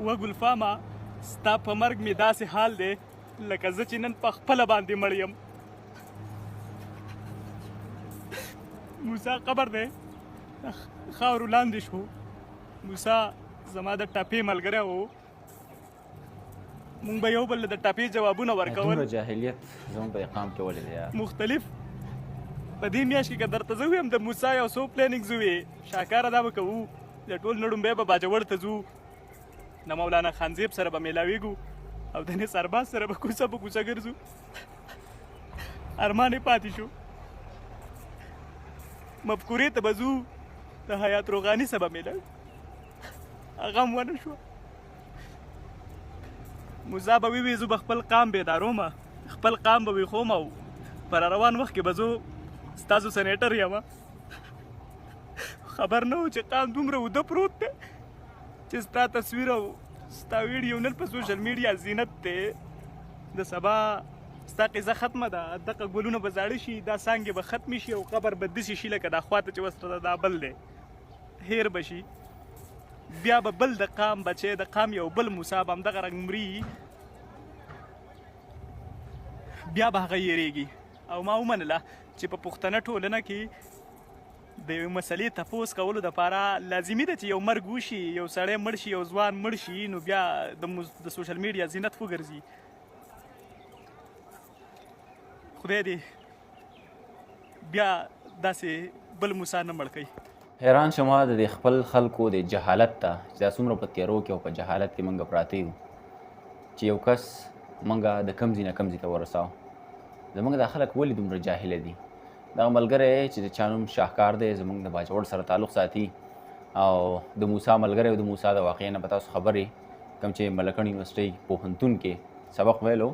وګلفامه ستا په مرګ مې داسې حال دی لکه زه چې نن په خپله باندې مړ یم. موسی قبر دی خاورو لاندې شو. موسی زما د ټپې ملګری و. مونږ به یو بل د ټپې جوابونه ورکول. دومره جاهلیت زموږ په اقام کې ولې دی یار؟ مختلف په دې میاشت کې که درته زه ویم د موسی یو څو پلانینګ زه وې شاکاره دا به کوو د ټول نړومبی به باجوړ ته ځو د مولانا خانزیب سره به میلاویږو او د نه سرباز سره به کوڅه په کوڅه ګرځو. ارمان یې پاتې شو. مفکورې ته به ځو د حیات روغاني سره به میلاوي هغه هم ونه شوه. موسی به ویوي زه به خپل قام بیدارومه خپل قام به ویښوم او پر روان وخت کې به زه ستاسو سینیټر یم. خبر نه و چې قام دومره اوده پروت دی چې ستا تصویر او ستا ویډیو نن په سوشل میډیا زینت دی. د سبا ستا قصه ختمه ده دغه ګلونه به زاړه شي دا څانګې به ختمې شي او قبر به داسې شي لکه دا خواته چې وسره ده دا بل دی هیر به شي. بیا به بل د قام بچی د قام یو بل موسی به همدغه رنګ مري بیا به هغه یېرېږي. او ما ومنله چې په پښتنه ټولنه کې د یوې مسلې تپوس کولو دپاره لازمي ده چې یو مرګ وشي یو سړی مړ شي یو ځوان مړ شي نو بیا د سوشل میډیا زینت وګرځي. خدای دې بیا داسې بل موسی نه مړ کوي. حیران شما د دې خپل خلکو د جهالت ته چې دا څومره په تیارو کې او په جهالت کې موږ پراته یو چې یو کس موږ د کم ځای نه کم ځای ته ورساو. زموږ دا خلک ولې دومره جاهله دي؟ دغه ملګری چې د چا نوم شاهکار دی زموږ د باجوړ سره تعلق ساتي او د موسی ملګری او د موسی د واقعې نه به تاسو خبرې کوم چې ملکن یونیورسټۍ پوهنتون کې سبق ویلو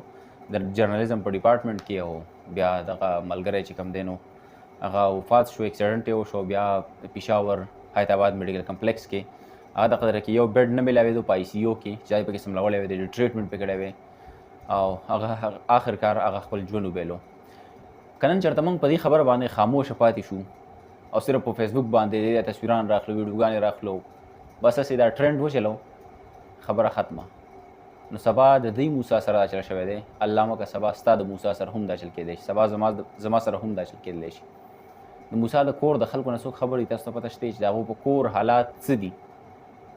د جرنالیزم په ډپارټمنټ کې او بیا دغه ملګری چې کوم دی نو هغه وفات شو اکسیډنټ یې وشو بیا پېښور حیات آباد میډیکل کمپلیکس کې هغه د قدره کې یو بیډ نه میلاوېدو په آی سی یو کې چې هغې پکې سملولی وی د ټریټمنټ پکې کړی وی او هغه آخر کار هغه خپل ژوند وبیلو. که نن چېرته موږ په دې خبره باندې خاموشه پاتې شو او صرف په فیسبوک باندې د تصویران راخلو ویډیوګانې راخلو بس هسې دا ټرینډ وچلو خبره ختمه. نو سبا د دې موسی سره دا چل شوی دی الله مکه سبا ستا د موسی سره هم دا چل کېدی شي سبا زما سره هم دا چل کېدلی شي. د موسی د کور د خلکو نه څوک خبرې تاسو ته پته شته چې د هغو په کور حالات څه دي.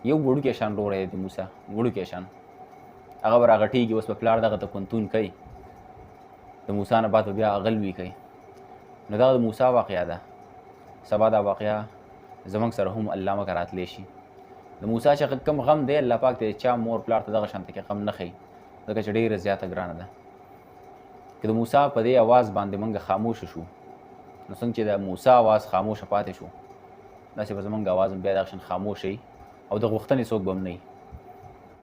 یو وړوکی شان ورور دی د موسی وړوکی شان هغه به راغټېږي اوس به پلار دغه ته پوهنتون کوي د موسی نه بعد به بیا هغه لوی کوي. نو دا د موسی واقعه ده. سبا دا واقعه زموږ سره هم الله مکه راتلی شي. د موسی چې کوم غم دی الله پاک د چا مور پلار ته دغه شانته کې غم نه ښیي ځکه چې ډېره زیاته ګرانه ده. که د موسی په دې اواز باندې موږ خاموشه شو نو څنګه چې د موسی اواز خاموشه پاتې شو داسې به زموږ اواز هم بیا دغه شان خاموش شي او د غوښتنې څوک به هم نه وي.